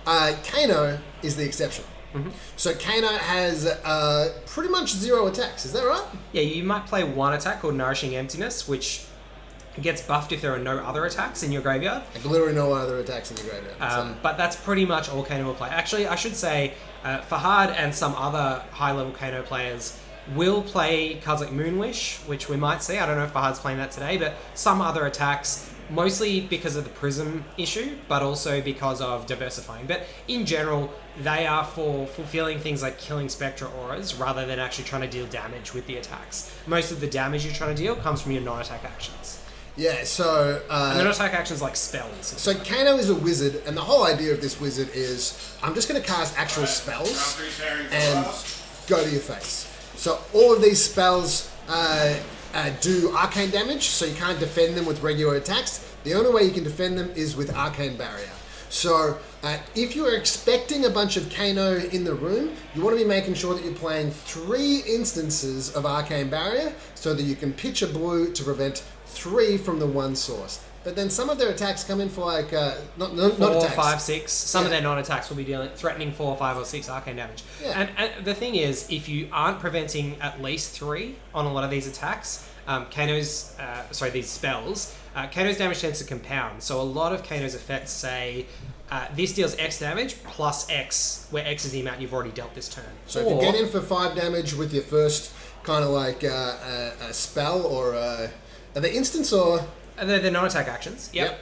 Kano is the exception. Mm-hmm. So Kano has pretty much 0 attacks. Is that right? Yeah, you might play one attack called Nourishing Emptiness, which gets buffed if there are no other attacks in your graveyard. Like literally no other attacks in the graveyard. But that's pretty much all Kano will play. Actually, I should say Fahad and some other high-level Kano players will play cards like Moonwish, which we might see. I don't know if Fahad's playing that today, but some other attacks, mostly because of the Prism issue, but also because of diversifying. But in general, they are for fulfilling things like killing Spectra Auras rather than actually trying to deal damage with the attacks. Most of the damage you're trying to deal comes from your non-attack actions. Yeah, so... and they're not attack actions like spells. So Kano is a wizard, and the whole idea of this wizard is, I'm just going to cast actual spells and go to your face. So all of these spells do arcane damage, so you can't defend them with regular attacks. The only way you can defend them is with Arcane Barrier. So if you are expecting a bunch of Kano in the room, you want to be making sure that you're playing 3 instances of Arcane Barrier so that you can pitch a blue to prevent 3 from the one source. But then some of their attacks come in for like, not 4, attacks. 5, 6. Some of their non-attacks will be threatening 4, 5, or 6 arcane damage. Yeah. And the thing is, if you aren't preventing at least 3 on a lot of these attacks, these spells, Kano's damage tends to compound. So a lot of Kano's effects say, this deals X damage plus X, where X is the amount you've already dealt this turn. So if you get in for 5 damage with your first kind of like a spell or are they instants or... They're non-attack actions. Yep.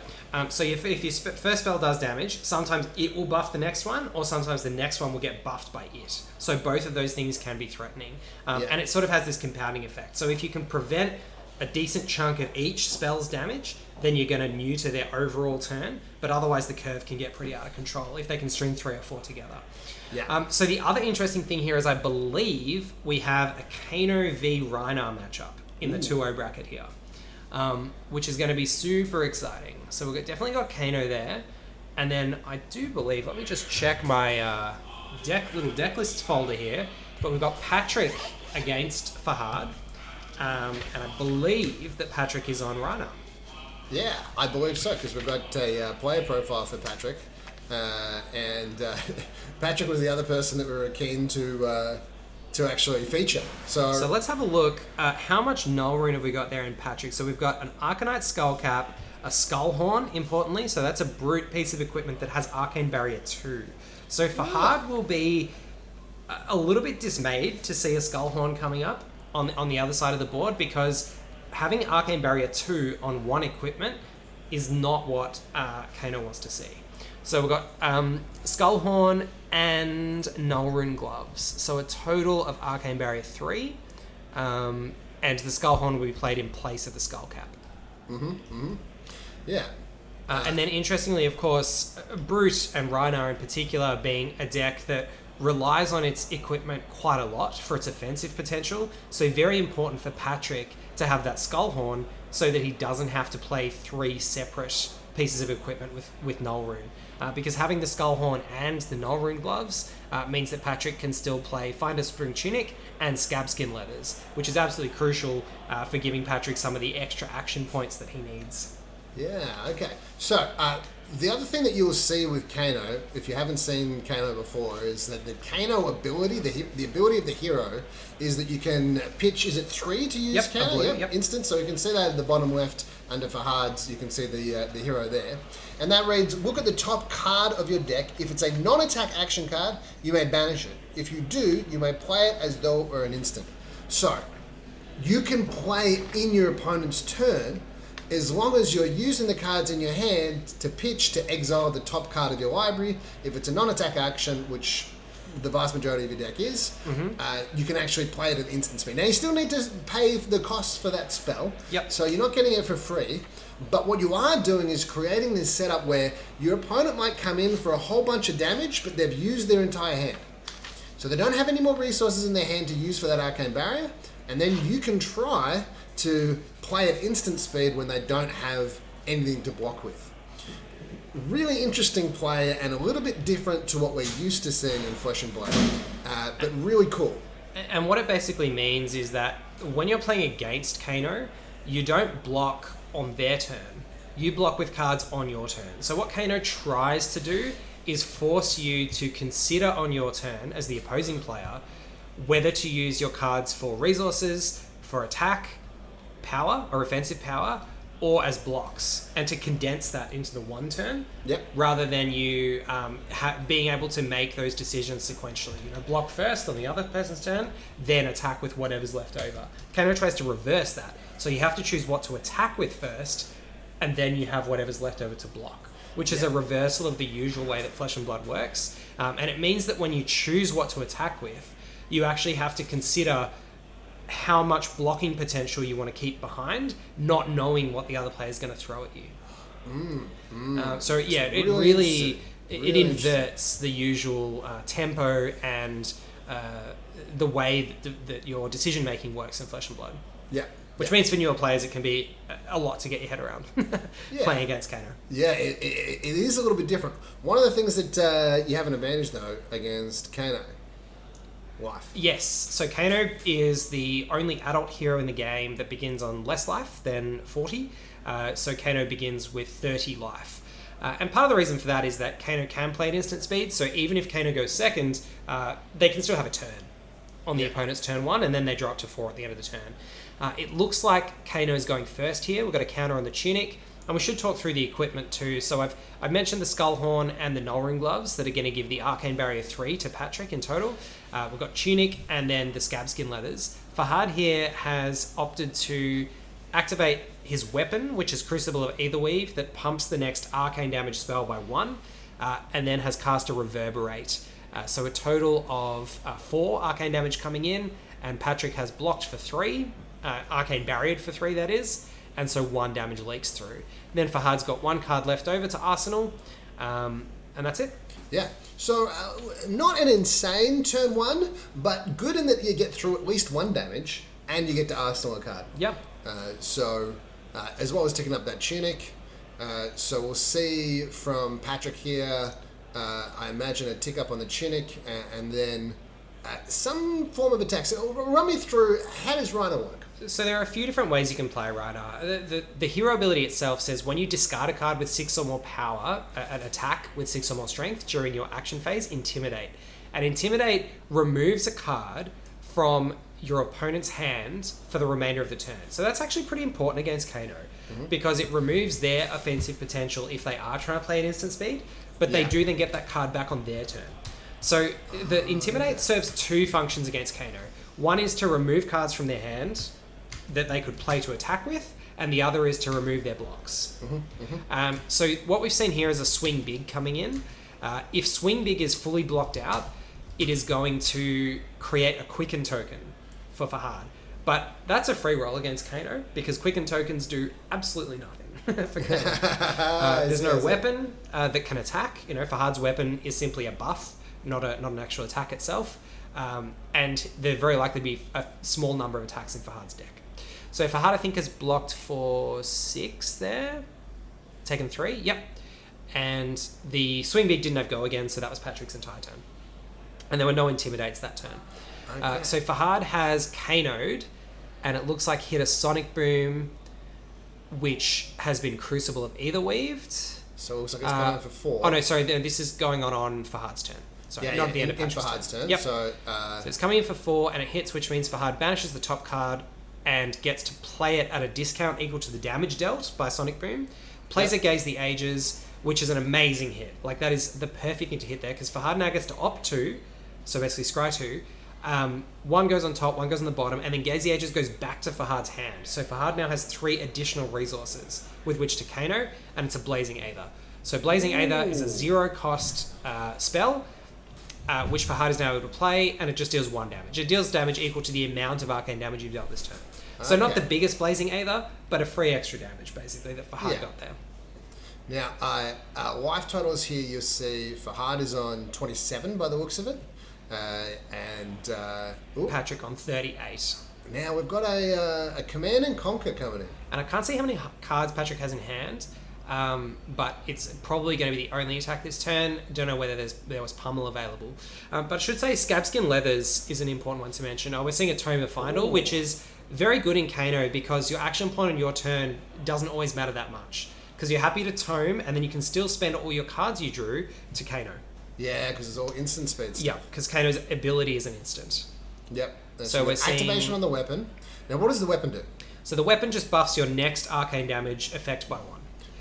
So if your first spell does damage, sometimes it will buff the next one, or sometimes the next one will get buffed by it. So both of those things can be threatening. And it sort of has this compounding effect. So if you can prevent a decent chunk of each spell's damage, then you're going to neuter their overall turn. But otherwise the curve can get pretty out of control if they can string 3 or 4 together. Yeah. So the other interesting thing here is I believe we have a Kano v Rhinar matchup in the 2-0 bracket here. Which is going to be super exciting. So we've definitely got Kano there. And then I do believe, let me just check my little deck lists folder here. But we've got Patrick against Fahad. And I believe that Patrick is on Rhinar. Yeah, I believe so, because we've got a player profile for Patrick. Patrick was the other person that we were keen to actually feature. So let's have a look. How much Null Rune have we got there in Patrick? So we've got an Arcanite Skullcap, a Skullhorn, importantly. So that's a brute piece of equipment that has Arcane Barrier 2. So Fahad will be a little bit dismayed to see a Skullhorn coming up on the other side of the board, because having Arcane Barrier 2 on one equipment is not what Kano wants to see. So we've got Skullhorn and Null Rune Gloves. So a total of Arcane Barrier 3. And the Skullhorn will be played in place of the Skullcap. Yeah. And then interestingly, of course, Brute and Rhinar in particular being a deck that relies on its equipment quite a lot for its offensive potential. So very important for Patrick to have that Skullhorn so that he doesn't have to play 3 separate pieces of equipment with Null Rune. Because having the Skullhorn and the Null Rune Gloves means that Patrick can still play Finder Spring Tunic and Scabskin Leathers, which is absolutely crucial for giving Patrick some of the extra action points that he needs. Yeah, okay. So, the other thing that you'll see with Kano, if you haven't seen Kano before, is that the Kano ability, the ability of the hero, is that you can pitch, is it 3 to use Kano? Yep. Instant, so you can see that at the bottom left under Fahad's, you can see the hero there. And that reads, look at the top card of your deck. If it's a non-attack action card, you may banish it. If you do, you may play it as though it were an instant. So, you can play in your opponent's turn, as long as you're using the cards in your hand to pitch to exile the top card of your library. If it's a non-attack action, which the vast majority of your deck is, you can actually play it at instant speed. Now, you still need to pay the costs for that spell, so you're not getting it for free, but what you are doing is creating this setup where your opponent might come in for a whole bunch of damage, but they've used their entire hand. So they don't have any more resources in their hand to use for that Arcane Barrier, and then you can try to play at instant speed when they don't have anything to block with. Really interesting play and a little bit different to what we're used to seeing in Flesh and Blood, but really cool. And what it basically means is that when you're playing against Kano, you don't block on their turn. You block with cards on your turn. So what Kano tries to do is force you to consider on your turn as the opposing player whether to use your cards for resources, for attack, power or offensive power, or as blocks, and to condense that into the one turn, rather than you being able to make those decisions sequentially. Block first on the other person's turn, then attack with whatever's left over. Kano tries to reverse that, so you have to choose what to attack with first, and then you have whatever's left over to block, which is a reversal of the usual way that Flesh and Blood works. And it means that when you choose what to attack with, you actually have to consider how much blocking potential you want to keep behind, not knowing what the other player is going to throw at you. It really inverts the usual tempo and the way that your decision making works in Flesh and Blood. Which means for newer players it can be a lot to get your head around playing against Kano. It is a little bit different. One of the things that you have an advantage though against Kano, life. Yes, so Kano is the only adult hero in the game that begins on less life than 40. So Kano begins with 30 life. And part of the reason for that is that Kano can play at instant speed, so even if Kano goes second, they can still have a turn on the opponent's turn 1, and then they drop to 4 at the end of the turn. It looks like Kano is going first here. We've got a counter on the tunic, and we should talk through the equipment too. So I've mentioned the Skull Horn and the Null Ring gloves that are going to give the Arcane Barrier 3 to Patrick in total. We've got tunic and then the Scab Skin leathers. Fahad here has opted to activate his weapon, which is Crucible of Aetherweave, that pumps the next arcane damage spell by 1, and then has cast a Reverberate. So a total of 4 arcane damage coming in, and Patrick has blocked for 3, arcane barriered for 3 that is, and so 1 damage leaks through. Then Fahad's got 1 card left over to Arsenal, and that's it. Yeah, so not an insane turn 1, but good in that you get through at least 1 damage, and you get to Arsenal a card. Yep. As well as ticking up that tunic. So we'll see from Patrick here, I imagine a tick up on the tunic, and then some form of attack. So run me through, how does Rhinar work? So there are a few different ways you can play Rhinar. The hero ability itself says when you discard a card with 6 or more power, an attack with 6 or more strength during your action phase, Intimidate. And Intimidate removes a card from your opponent's hand for the remainder of the turn. So that's actually pretty important against Kano, because it removes their offensive potential if they are trying to play at instant speed, but they do then get that card back on their turn. So the Intimidate serves 2 functions against Kano. One is to remove cards from their hand that they could play to attack with, and the other is to remove their blocks. So what we've seen here is a Swing Big coming in. If Swing Big is fully blocked out, it is going to create a Quicken token for Fahad. But that's a free roll against Kano, because Quicken tokens do absolutely nothing for Kano. There's no weapon that can attack. Fahad's weapon is simply a buff, not an actual attack itself. And there very likely be a small number of attacks in Fahad's deck. So Fahad, I think, has blocked for 6 there. Taken 3, yep. And the Swing Big didn't have go again, so that was Patrick's entire turn. And there were no Intimidates that turn. Okay. So Fahad has Kano'd, and it looks like hit a Sonic Boom, which has been Crucible of Aetherweaved. So it looks like it's going on for 4. Oh no, sorry, this is going on Fahad's turn. Sorry, not at the end of Patrick's Fahad's turn. Yep. So it's coming in for 4, and it hits, which means Fahad banishes the top card and gets to play it at a discount equal to the damage dealt by Sonic Boom. Plays a Gaze the Ages, which is an amazing hit. Like, that is the perfect thing to hit there, because Fahad now gets to opt 2, so basically scry 2. 1 goes on top, 1 goes on the bottom, and then Gaze the Ages goes back to Fahad's hand. So Fahad now has 3 additional resources with which to Kano, and it's a Blazing Aether. So Blazing Aether is a 0-cost spell, which Fahad is now able to play, and it just deals 1 damage. It deals damage equal to the amount of arcane damage you've dealt this turn. So not the biggest Blazing Aether, but a free extra damage, basically, that Fahad got there. Now, life totals here, you'll see Fahad is on 27 by the looks of it. Patrick on 38. Now we've got a Command and Conquer coming in. And I can't see how many cards Patrick has in hand, but it's probably going to be the only attack this turn. Don't know whether there was Pummel available. But I should say Scabskin Leathers is an important one to mention. We're seeing a Tome of Findle, which is very good in Kano, because your action point on your turn doesn't always matter that much. because you're happy to tome, and then you can still spend all your cards you drew to Kano. Yeah, because it's all instant speed stuff. Yeah, because Kano's ability is an instant. Yep. So we're seeing activation on the weapon. Now, what does the weapon do? So the weapon just buffs your next arcane damage effect by 1.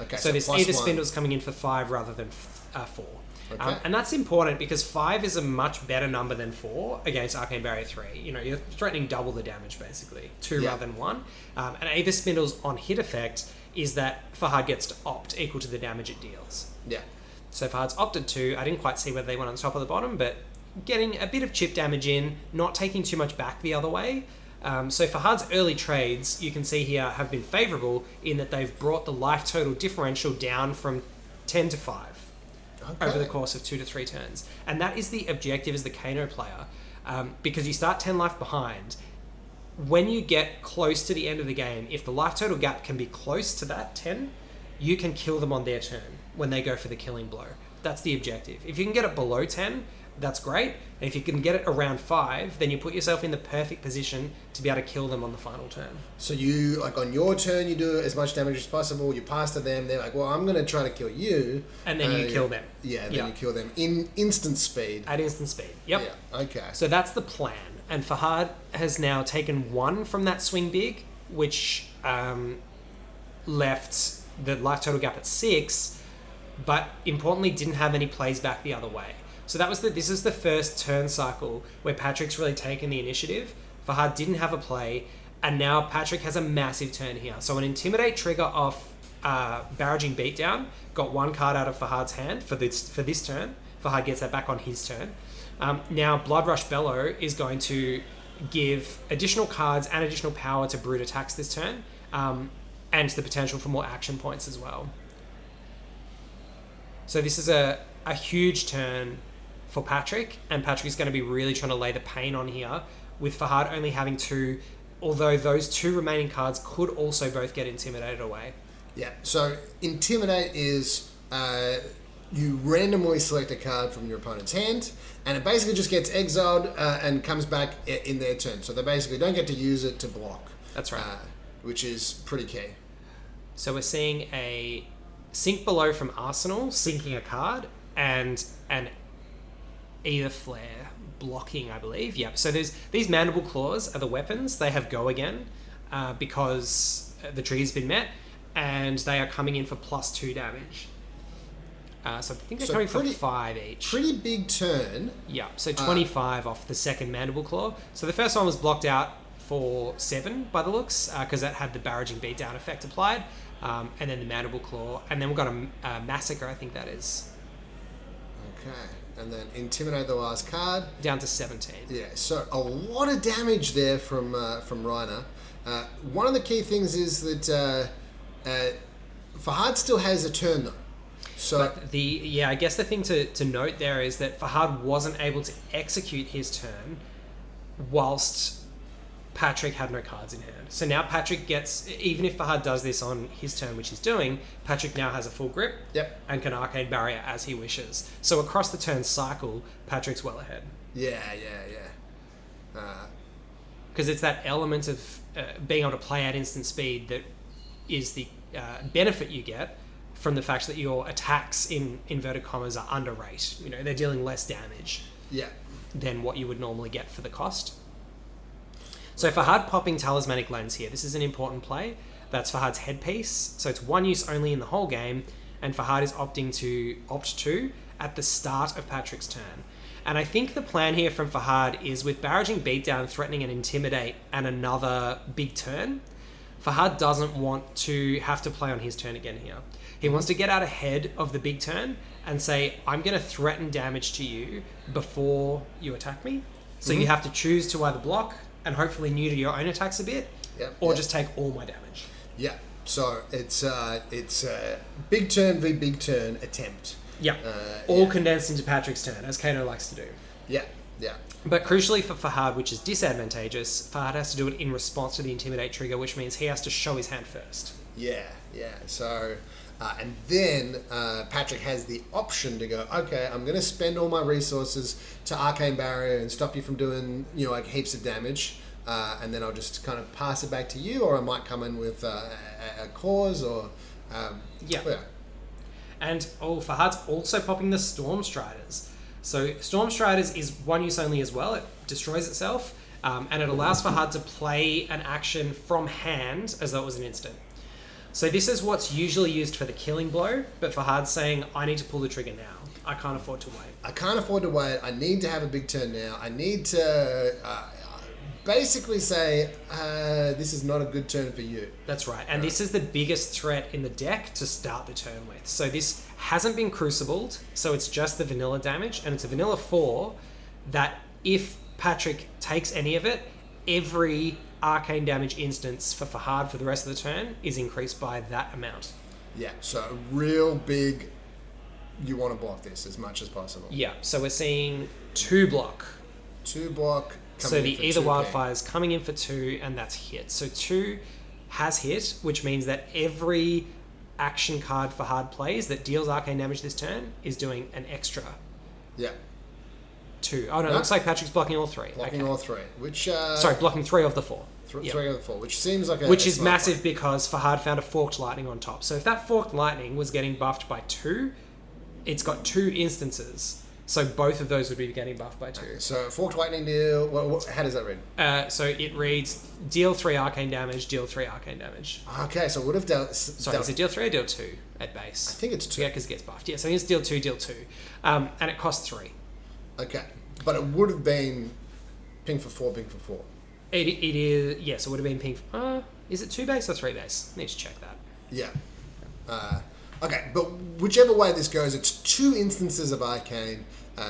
Okay. So this plus Aether 1. Spindle's coming in for 5 rather than 4. Okay. And that's important because 5 is a much better number than 4 against Arcane Barrier 3. You know, you're threatening double the damage, basically. 2 rather than 1. And Aether Spindle's on-hit effect is that Fahad gets to opt equal to the damage it deals. Yeah. So Fahad's opted to, I didn't quite see whether they went on the top or the bottom, but getting a bit of chip damage in, not taking too much back the other way. So Fahad's early trades, you can see here, have been favourable in that they've brought the life total differential down from 10 to 5. Over the course of 2 to 3 turns. And that is the objective as the Kano player, because you start 10 life behind. When you get close to the end of the game, if the life total gap can be close to that 10, you can kill them on their turn when they go for the killing blow. That's the objective. If you can get it below 10, that's great. And if you can get it around 5, then you put yourself in the perfect position to be able to kill them on the final turn. So you, like on your turn, you do as much damage as possible, you pass to them, they're like, well, I'm going to try to kill you. And then you kill them. Yeah, then you kill them in instant speed. At instant speed, yep. Yeah, okay. So that's the plan. And Fahad has now taken 1 from that swing big, which left the life total gap at 6, but importantly didn't have any plays back the other way. So this is the first turn cycle where Patrick's really taken the initiative. Fahad didn't have a play, and now Patrick has a massive turn here. So an Intimidate trigger off Barraging Beatdown got 1 card out of Fahad's hand for this turn. Fahad gets that back on his turn. Now Blood Rush Bellow is going to give additional cards and additional power to brute attacks this turn, and the potential for more action points as well. So this is a huge turn for Patrick, and Patrick is going to be really trying to lay the pain on here, with Fahad only having 2, although those 2 remaining cards could also both get intimidated away. Yeah, so Intimidate is you randomly select a card from your opponent's hand, and it basically just gets exiled and comes back in their turn. So they basically don't get to use it to block. That's right. Which is pretty key. So we're seeing a Sink Below from Arsenal, sinking a card, and an Aether Flare blocking, I believe. Yep. So there's these Mandible Claws are the weapons. They have go again because the tree's been met, and they are coming in for +2 damage. So I think they're coming for 5 each. Pretty big turn. Yeah. So 25 off the second Mandible Claw. So the first one was blocked out for 7 by the looks, because that had the Barraging Beatdown effect applied, and then the Mandible Claw, and then we've got a Massacre, I think that is. Okay. And then Intimidate the last card. Down to 17. Yeah, so a lot of damage there from Rhinar. One of the key things is that Fahad still has a turn though. So but I guess the thing to note there is that Fahad wasn't able to execute his turn whilst Patrick had no cards in hand. So now Patrick gets, even if Fahad does this on his turn, which he's doing, Patrick now has a full grip. Yep. And can Arcane Barrier as he wishes. So across the turn cycle, Patrick's well ahead. Yeah. Because it's that element of being able to play at instant speed that is the benefit you get from the fact that your attacks in inverted commas are under rate. You know, they're dealing less damage than what you would normally get for the cost. So Fahad popping Talismanic Lens here. This is an important play. That's Fahad's headpiece. So it's 1 use only in the whole game, and Fahad is opting to opt to at the start of Patrick's turn. And I think the plan here from Fahad is, with Barraging Beatdown threatening an Intimidate and another big turn, Fahad doesn't want to have to play on his turn again here. He wants to get out ahead of the big turn and say, I'm going to threaten damage to you before you attack me. So you have to choose to either block and hopefully neuter your own attacks a bit, or just take all my damage. Yeah. So it's big turn v big turn attempt. Yeah. All condensed into Patrick's turn, as Kano likes to do. Yeah. But crucially for Fahad, which is disadvantageous, Fahad has to do it in response to the Intimidate trigger, which means he has to show his hand first. Yeah. So, and then Patrick has the option to go, okay, I'm going to spend all my resources to Arcane Barrier and stop you from doing, like heaps of damage, and then I'll just kind of pass it back to you, or I might come in with a cause, or Yeah. Yeah. And Fahad's also popping the Storm Striders. So Storm Striders is one use only as well. It destroys itself, and it allows Fahad to play an action from hand as though it was an instant. So this is what's usually used for the killing blow, but Fahad's saying, I need to pull the trigger now. I can't afford to wait. I can't afford to wait. I need to have a big turn now. I need to basically say, this is not a good turn for you. That's right. And this is the biggest threat in the deck to start the turn with. So this hasn't been crucibled, so it's just the vanilla damage, and it's a vanilla 4 that if Patrick takes any of it, every arcane damage instance for Fahad for the rest of the turn is increased by that amount. Yeah, so a real big... You want to block this as much as possible. Yeah, so we're seeing 2 block. 2 block... So the Either Wildfire's coming in for 2, and that's hit. So 2 has hit, which means that every action card Fahad plays that deals arcane damage this turn is doing an extra. Yeah. 2. Oh no, it looks like Patrick's blocking all 3. Blocking all 3, which... Sorry, blocking 3 of the 4. 3 of the 4, which seems like a... Which is massive because Fahad found a Forked Lightning on top. So if that Forked Lightning was getting buffed by 2, it's got 2 instances. So both of those would be getting buffed by 2. Okay, so Forked Lightning deal... how does that read? So it reads, deal 3 arcane damage, deal 3 arcane damage. Okay, so it would have dealt... Sorry, is it deal 3 or deal 2 at base? I think it's 2. Yeah, because it gets buffed. Yeah, so it's deal 2, deal 2. And it costs 3. Okay, but it would have been ping for 4, ping for 4. It is... Yes, it would have been ping... is it 2 base or 3 base? I need to check that. Yeah. Okay, but whichever way this goes, it's 2 instances of arcane.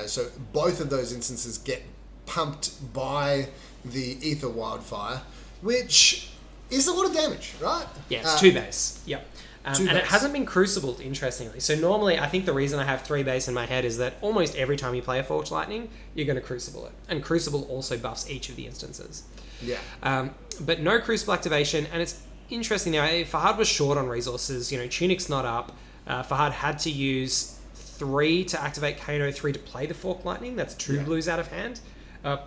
So both of those instances get pumped by the Ether Wildfire, which is a lot of damage, right? Yeah, it's 2 base. Yep. 2 and base. it hasn't been crucibled, interestingly. So normally, I think the reason I have 3 base in my head is that almost every time you play a Forged Lightning, you're going to crucible it. And crucible also buffs each of the instances. Yeah. But no crucible activation, and it's interesting now. Fahad was short on resources. Tunic's not up. Fahad had to use 3 to activate Kano, 3 to play the Forked Lightning. That's 2 blues out of hand.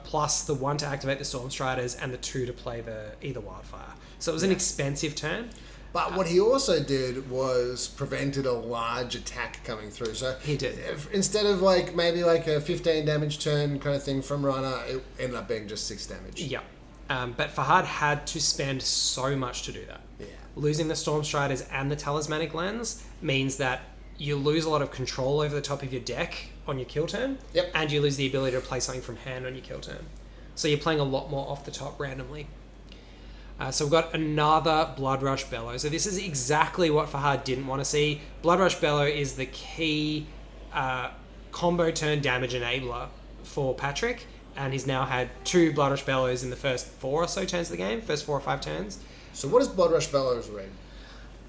Plus the 1 to activate the Storm Striders and the 2 to play the Either Wildfire. So it was an expensive turn. But what he also did was prevented a large attack coming through. So he did. Instead of maybe a 15 damage turn kind of thing from Rhinar, it ended up being just 6 damage. Yeah. But Fahad had to spend so much to do that. Yeah. Losing the Storm Striders and the Talismanic Lens means that you lose a lot of control over the top of your deck on your kill turn. Yep. And you lose the ability to play something from hand on your kill turn. So you're playing a lot more off the top randomly. So we've got another Blood Rush Bellow. So this is exactly what Fahad didn't want to see. Blood Rush Bellow is the key combo turn damage enabler for Patrick. And he's now had 2 Blood Rush Bellows in the first 4 or so turns of the game. First 4 or 5 turns. So what does Blood Rush Bellows read?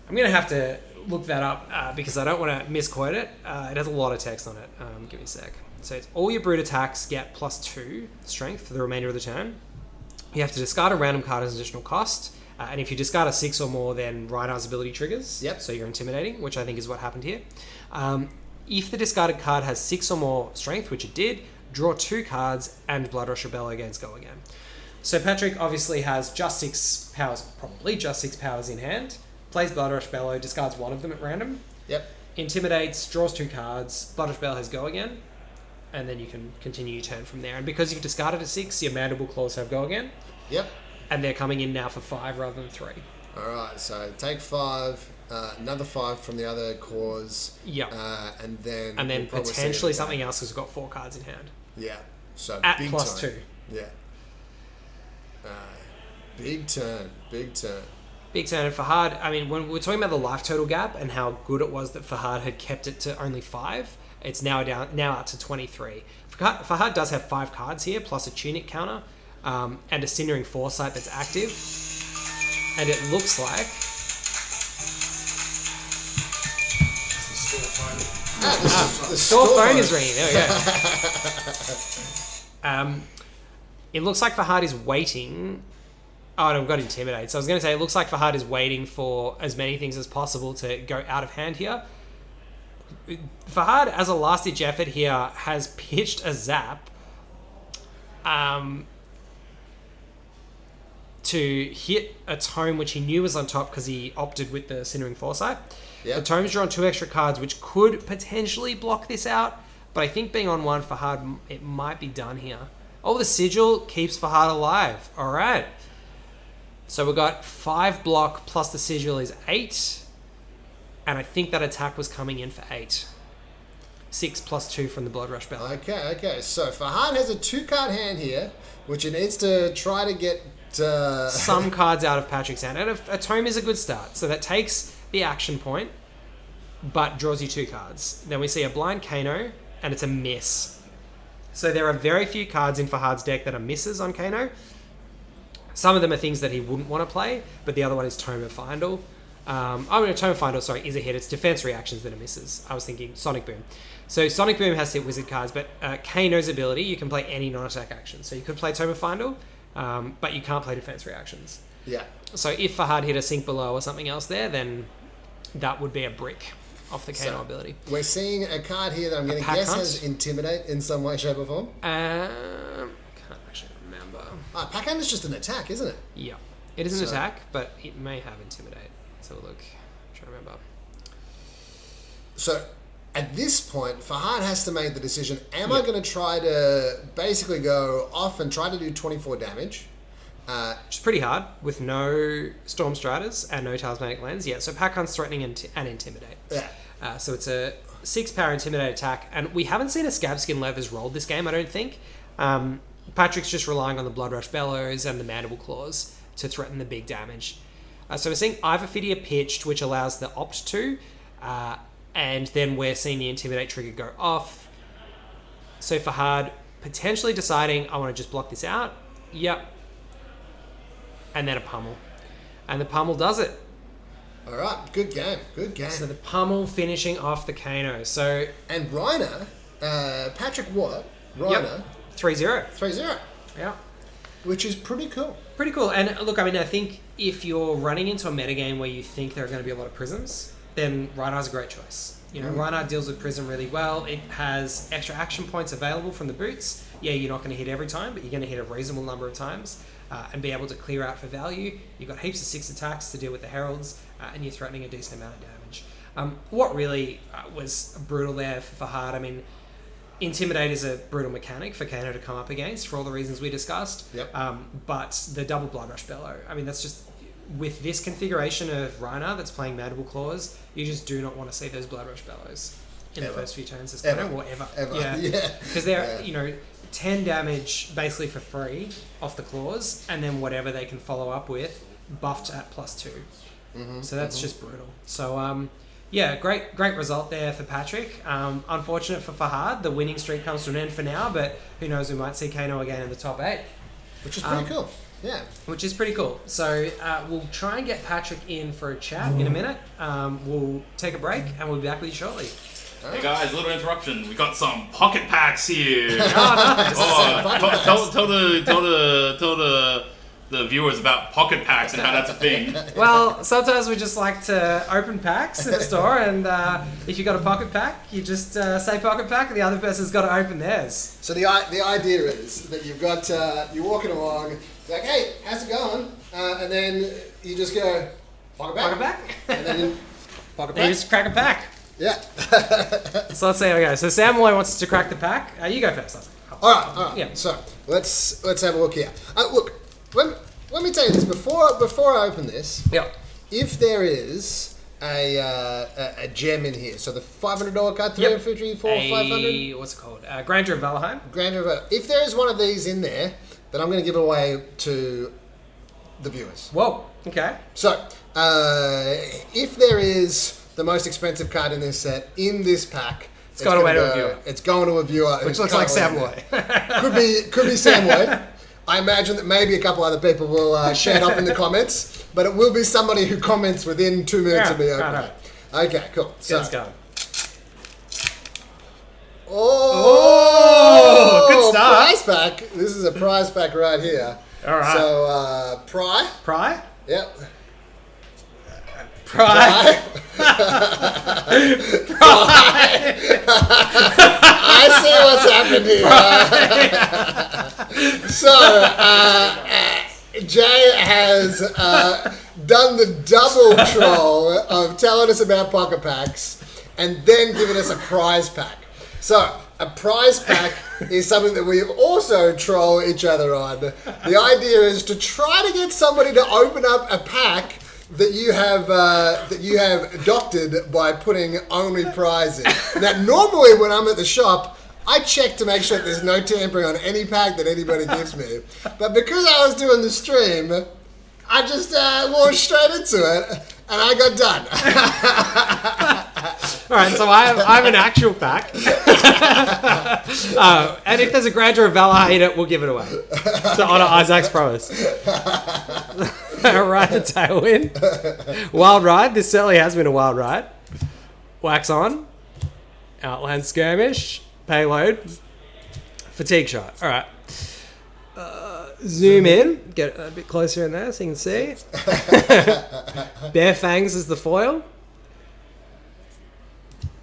I'm going to have to look that up because I don't want to misquote it. It has a lot of text on it. Give me a sec. So it's all your brute attacks get +2 strength for the remainder of the turn. You have to discard a random card as additional cost. And if you discard a 6 or more, then Rhinar's ability triggers. Yep. So you're intimidating, which I think is what happened here. If the discarded card has 6 or more strength, which it did, draw 2 cards and Blood Rush Rebel against go again. So Patrick obviously has just 6 powers, probably just 6 powers in hand. Plays Blood Rush Bellow, discards 1 of them at random. Yep. Intimidates, draws 2 cards. Blood Rush Bellow has go again. And then you can continue your turn from there. And because you've discarded a 6, your Mandible Claws have go again. Yep. And they're coming in now for 5 rather than 3. Alright, so take 5, another 5 from the other cause. Yep. And then... And then we'll probably potentially see it something else because we've got 4 cards in hand. Yeah. So At big +2. turn. Yeah. Big turn. Big turn. Big turn. And Fahad, I mean, when we're talking about the life total gap and how good it was that Fahad had kept it to only 5, it's now out to 23. Fahad does have 5 cards here, plus a Tunic counter, and a Cindering Foresight that's active. And it looks like... The store phone is ringing. There we go. It looks like Fahad is waiting... Oh, no, I've got Intimidate. So I was going to say, it looks like Fahad is waiting for as many things as possible to go out of hand here. Fahad, as a last-ditch effort here, has pitched a Zap. to hit a tome which he knew was on top because he opted with the Cindering Foresight. Yep. The tome's drawn 2 extra cards, which could potentially block this out, but I think being on 1 Fahad, it might be done here. Oh, the Sigil keeps Fahad alive. All right. So we got 5 block plus the Sigil is 8, and I think that attack was coming in for 8. 6 plus 2 from the Blood Rush Bell. Okay. So Fahad has a 2-card hand here, which he needs to try to get some cards out of Patrick's hand. And a tome is a good start. So that takes the action point, but draws you 2 cards. Then we see a blind Kano, and it's a miss. So there are very few cards in Fahad's deck that are misses on Kano. Some of them are things that he wouldn't want to play, but the other one is Tome of Findle. Tome of Findle, is a hit. It's defense reactions that are misses. I was thinking Sonic Boom. So Sonic Boom has to hit wizard cards, but Kano's ability, you can play any non-attack action. So you could play Tome of Findle, but you can't play defense reactions. Yeah. So if Fahad hit a Sink Below or something else there, then that would be a brick off the Kano ability. We're seeing a card here that I'm going to guess has Intimidate in some way, shape or form. Can't actually remember. Pack Hunt is just an attack, isn't it? Yeah. It is an attack, but it may have Intimidate. Let's have a look. I'm trying to remember. So at this point, Fahad has to make the decision, am I going to try to basically go off and try to do 24 damage? Which is pretty hard with no Storm Striders and no Talismanic Lens. Yeah, so Pack Hunt's threatening and Intimidate. Yeah. So it's a 6-power Intimidate attack, and we haven't seen a Scabskin Levers rolled this game, I don't think. Patrick's just relying on the Blood Rush Bellows and the Mandible Claws to threaten the big damage. So we're seeing Ivophidia pitched, which allows the Opt to, and then we're seeing the Intimidate trigger go off. So Fahad potentially deciding, I want to just block this out. Yep. And then a Pummel. And the Pummel does it. All right, good game. So the Pummel finishing off the Kano. So and Rhinar, Patrick what? Rhinar. Yep. 3-0. 3-0. Yeah. Which is pretty cool. Pretty cool. And look, I mean, I think if you're running into a metagame where you think there are going to be a lot of prisms, then Rhinar's a great choice. You know, Rhinar deals with prism really well. It has extra action points available from the boots. Yeah, you're not going to hit every time, but you're going to hit a reasonable number of times and be able to clear out for value. You've got heaps of 6 attacks to deal with the Heralds, and you're threatening a decent amount of damage. What really was brutal there for Fahad, I mean, Intimidate is a brutal mechanic for Kano to come up against for all the reasons we discussed. Yep. But the double Blood Rush Bellow, I mean, that's just... With this configuration of Rhinar that's playing Mandible Claws, you just do not want to see those Blood Rush Bellows in the first few turns. Ever. Yeah. Because they're, 10 damage basically for free off the claws, and then whatever they can follow up with, buffed at +2. So that's just brutal. So, great result there for Patrick. Unfortunate for Fahad, the winning streak comes to an end for now, but who knows, we might see Kano again in the top 8. Which is pretty cool. Yeah. Which is pretty cool. So we'll try and get Patrick in for a chat in a minute. We'll take a break and we'll be back with you shortly. Hey guys, a little interruption. We got some pocket packs here. Nice. Tell the viewers about pocket packs and how that's a thing. Well, sometimes we just like to open packs in the store, and if you got a pocket pack, you just say pocket pack, and the other person's got to open theirs. So the idea is that you've got you're walking along, like, hey, how's it going? And then you just go pocket pack, Pocket pack, and then pocket then pack. you just crack a pack. Yeah. So let's see how we go. So Sam Moy wants us to crack the pack. You go first. All right. Yeah. So let's have a look here. Look, let me tell you this before I open this. Yeah. If there is a gem in here, so the $500 card, 350, 500. What's it called? Grandeur of Valheim. Grandeur of Valheim. If there is one of these in there, then I'm going to give it away to the viewers. Whoa. Okay. So if there is the most expensive card in this set in this pack, it's going away to a viewer. It's going to a viewer, which looks like Sam Moy. Could be Sam Moy. I imagine that maybe a couple other people will share it up in the comments, but it will be somebody who comments within 2 minutes of me opening it. Okay, cool. So let's go. Oh, good start. Prize pack. This is a prize pack right here. All right. So, Pry. Yep. Pry. I see what's happened here. So, Jay has done the double troll of telling us about pocket packs and then giving us a prize pack. So, a prize pack is something that we also troll each other on. The idea is to try to get somebody to open up a pack that you have doctored by putting only prize in. Now, normally when I'm at the shop, I check to make sure that there's no tampering on any pack that anybody gives me. But because I was doing the stream, I just walked straight into it, and I got done. All right, so I have an actual pack. And if there's a Grandeur of Valor hater, we'll give it away to honour Isaac's promise. Ride the tailwind. Wild ride. This certainly has been a wild ride. Wax on. Outland skirmish. Payload. Fatigue shot. All right. Zoom in. Get a bit closer in there so you can see. Bare Fangs is the foil.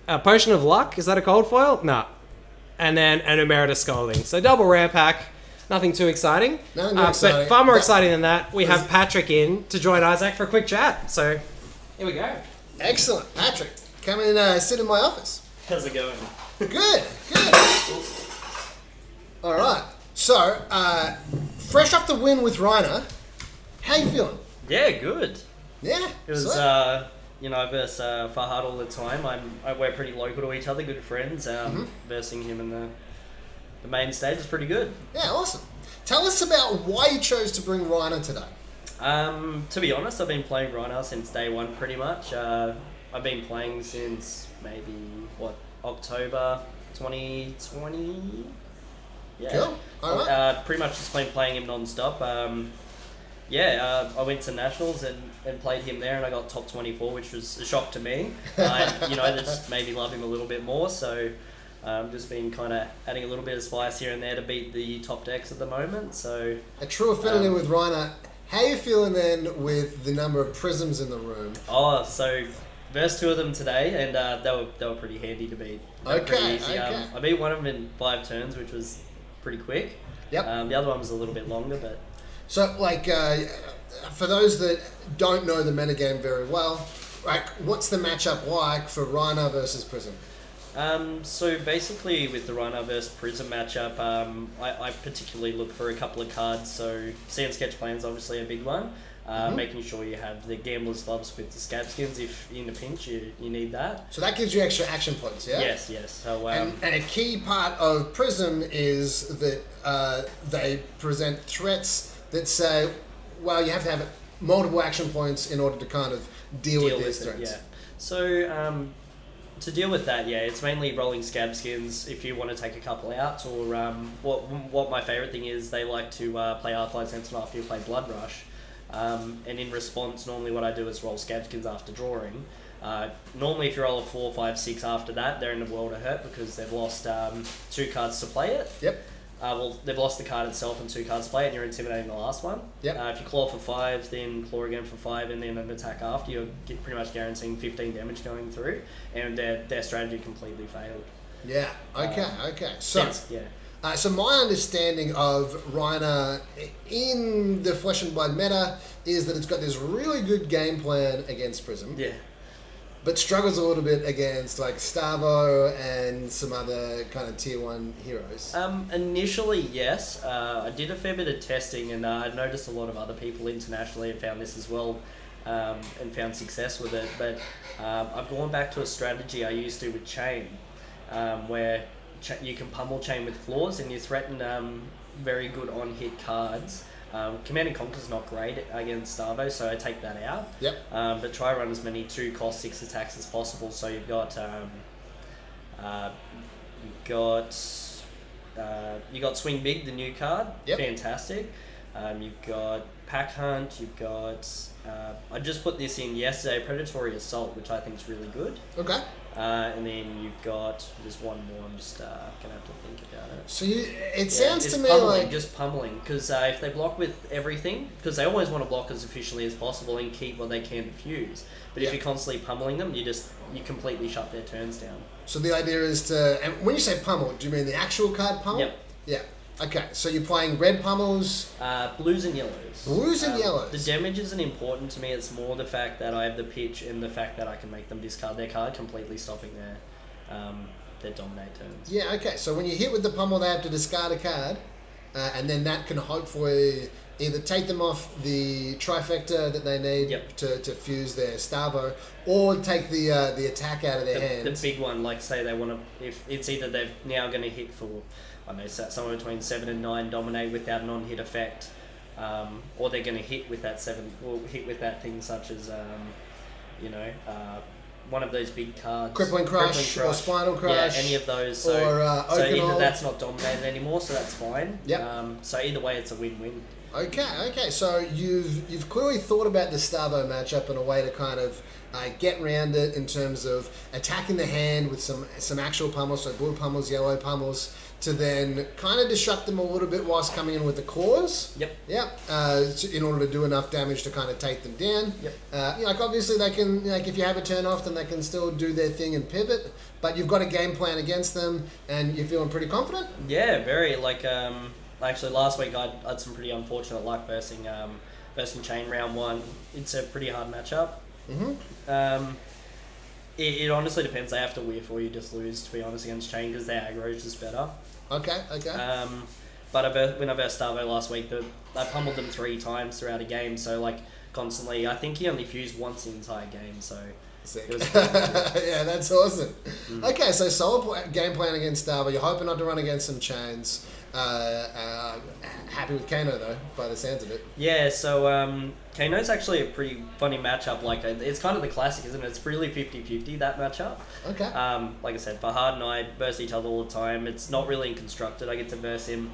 Potion of Luck. Is that a cold foil? No. And then an Emeritus Scolding. So double rare pack. Nothing too exciting. Nothing too exciting. But far more exciting than that, we have Patrick in to join Isaac for a quick chat. So here we go. Excellent. Patrick, come and sit in my office. How's it going? Good. All right. So, fresh off the win with Rhinar, how you feeling? Yeah, good. Yeah. It was, versus Fahad all the time. We're pretty local to each other, good friends. Versing him in the main stage is pretty good. Yeah, awesome. Tell us about why you chose to bring Rhinar today. To be honest, I've been playing Rhinar since day one, pretty much. I've been playing since maybe October 2020. Yeah. Cool. All right. Pretty much just been playing him non-stop. I went to Nationals and played him there, and I got top 24, which was a shock to me. That just made me love him a little bit more. So, just been kind of adding a little bit of spice here and there to beat the top decks at the moment. So, a true affinity with Rhinar. How are you feeling then with the number of prisms in the room? Oh, so versed two of them today, and they were pretty handy to beat. Pretty easy. Okay. I beat one of them in 5 turns, which was pretty quick. Yep. The other one was a little bit longer, but... So, for those that don't know the metagame very well, what's the matchup like for Rhinar versus Prism? So basically with the Rhinar versus Prism matchup, I particularly look for a couple of cards. So Sand Sketch Plan is obviously a big one. Making sure you have the Gambler's Gloves with the Scab Skins if in a pinch you need that. So that gives you extra action points, yeah? Yes. So, and a key part of Prism is that they present threats that say, well, you have to have multiple action points in order to kind of deal with these threats. Yeah. So to deal with that, it's mainly rolling Scab Skins if you want to take a couple out, or what my favourite thing is, they like to play Arclight Sentinel after you play Blood Rush. And in response, normally what I do is roll Scab Skins after drawing. Normally if you roll a 4, 5, 6 after that, they're in a world of hurt because they've lost 2 cards to play it. Yep. They've lost the card itself and 2 cards to play it, and you're intimidating the last one. Yep. If you claw for 5, then claw again for 5, and then an attack after, you're pretty much guaranteeing 15 damage going through, and their strategy completely failed. Yeah. Okay. So, yeah. So my understanding of Rhinar in the Flesh and Blood meta is that it's got this really good game plan against Prism. Yeah. But struggles a little bit against like Starvo and some other kind of tier 1 heroes. Initially, yes. I did a fair bit of testing, and I noticed a lot of other people internationally have found this as well, and found success with it. But I've gone back to a strategy I used to with Chain, where you can pummel Chain with claws, and you threaten very good on-hit cards. Command and Conquer's not great against Starvo, so I take that out. Yep. But try run as many 2-cost 6 attacks as possible. So you've got you got Swing Big, the new card. Yep. Fantastic. You've got Pack Hunt. You've got I just put this in yesterday, Predatory Assault, which I think is really good. Okay. And then you've got just one more. I'm just gonna have to think about it. So it sounds to me pummeling, like just pummeling, because if they block with everything, because they always want to block as efficiently as possible and keep what they can defuse. But if you're constantly pummeling them, you completely shut their turns down. So the idea is to, and when you say pummel, do you mean the actual card pummel? Yep. Yeah. Okay, so you're playing red pummels. Blues and yellows. Blues and yellows. The damage isn't important to me. It's more the fact that I have the pitch and the fact that I can make them discard their card, completely stopping their dominate turns. Yeah, okay. So when you hit with the pummel, they have to discard a card, and then that can hopefully either take them off the trifecta that they need Yep. to fuse their Starvo, or take the attack out of their The hands. big one, like say they want to, if it's either they're now going to hit for, I don't know, somewhere between 7 and 9 dominate without a non-hit effect, or they're going to hit with that 7, or hit with that thing such as, one of those big cards. Crippling Crush or Spinal Crush. Yeah, any of those. So, or so Oakenol. either that's not dominated anymore, so that's fine. Yep. So either way, it's a win-win. Okay. So you've clearly thought about the Starvo matchup in a way to kind of get around it in terms of attacking the hand with some actual pummels, so blue pummels, yellow pummels, to then kind of disrupt them a little bit whilst coming in with the claws. Yep. In order to do enough damage to kind of take them down. Yep. Like obviously they can, like if you have a turn off, then they can still do their thing and pivot. But you've got a game plan against them, and you're feeling pretty confident. Yeah, very. Actually, last week I had some pretty unfortunate luck versus Chain round 1. It's a pretty hard matchup. Mm-hmm. It honestly depends. They have to whiff or you just lose, to be honest, against Chain because their aggro is just better. Okay. But when I versed Starvo last week, I pummeled them 3 times throughout a game, so like constantly. I think he only fused once the entire game, so. Sick. It was yeah, that's awesome. Okay, so solid game plan against Starvo. You're hoping not to run against some chains. Happy with Kano though, by the sounds of it. Yeah, so Kano's actually a pretty funny matchup. Like it's kind of the classic, isn't it? It's really 50-50 that matchup. Okay. Like I said, Fahad and I verse each other all the time. It's not really constructed. I get to verse him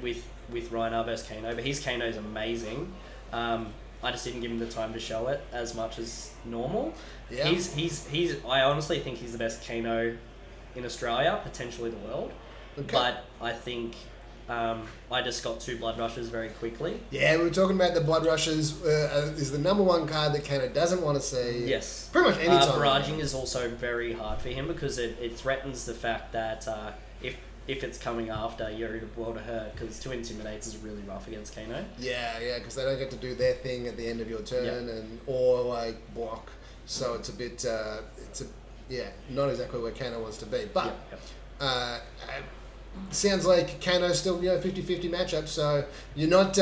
with Rhinar versus Kano, but his Kano's amazing. I just didn't give him the time to show it as much as normal. Yeah. He's I honestly think he's the best Kano in Australia, potentially the world. Okay. But I think I just got 2 blood rushes very quickly. Yeah, we were talking about the blood rushes. Is the number one card that Kano doesn't want to see. Yes. Pretty much any time. Barraging is also very hard for him because it threatens the fact that if it's coming after, you're in a world of hurt because 2 intimidates is really rough against Kano. Yeah, because they don't get to do their thing at the end of your turn or like block. So it's a bit, not exactly where Kano wants to be. But sounds like Kano's still 50-50 matchup. So you're not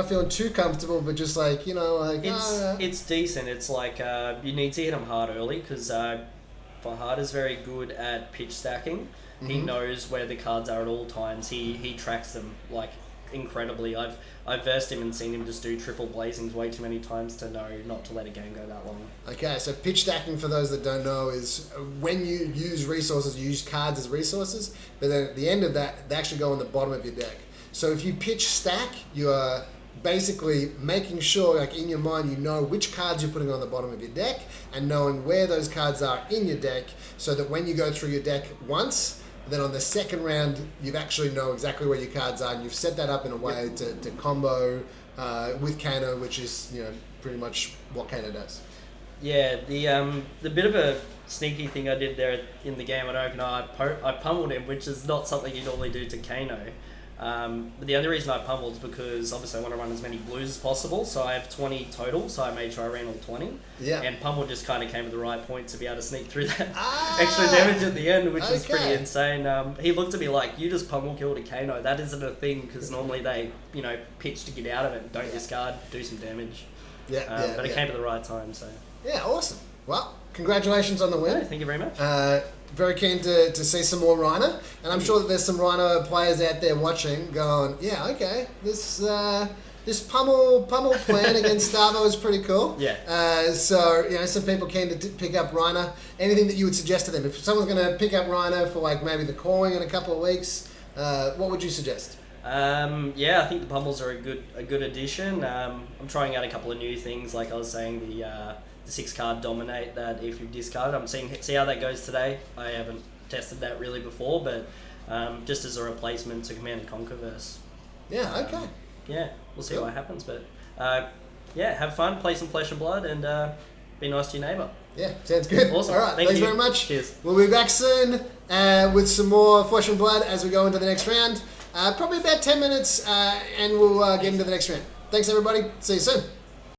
feeling too comfortable, but just like it's decent. It's like you need to hit him hard early because Fahad is very good at pitch stacking. Mm-hmm. He knows where the cards are at all times. He tracks them like incredibly. I've versed him and seen him just do triple blazings way too many times to know not to let a game go that long. Okay, so pitch stacking, for those that don't know, is when you use resources, you use cards as resources, but then at the end of that, they actually go on the bottom of your deck. So if you pitch stack, you are basically making sure, like in your mind, you know which cards you're putting on the bottom of your deck and knowing where those cards are in your deck so that when you go through your deck once, then on the second round, you actually know exactly where your cards are, and you've set that up in a way to combo with Kano, which is pretty much what Kano does. Yeah, the bit of a sneaky thing I did there in the game, I don't know, I pummeled him, which is not something you normally do to Kano. But the only reason I pummeled is because obviously I want to run as many blues as possible, so I have 20 total, so I made sure I ran all 20. Yeah. And pummel just kind of came at the right point to be able to sneak through that extra damage at the end, which was pretty insane. He looked at me like, you just pummel killed a Kano. That isn't a thing, because normally they, pitch to get out of it and don't discard, do some damage. But it came at the right time, so. Yeah, awesome. Well, congratulations on the win. Yeah, thank you very much. Very keen to see some more Rhinar, and I'm sure that there's some Rhinar players out there watching going, this pummel plan against Starvo is pretty cool. Yeah. So some people keen to pick up Rhinar. Anything that you would suggest to them? If someone's going to pick up Rhinar for like maybe the calling in a couple of weeks, what would you suggest? I think the pummels are a good addition. I'm trying out a couple of new things, like I was saying, the 6-card dominate that if you discard. I'm see how that goes today. I haven't tested that really before, but just as a replacement to Command and Conquerverse. Yeah, okay. We'll see what happens, but have fun, play some Flesh and Blood, and be nice to your neighbour. Yeah, sounds good. Awesome. All right, thanks very much. Cheers. We'll be back soon with some more Flesh and Blood as we go into the next round. Probably about 10 minutes, and we'll get into the next round. Thanks, everybody. See you soon.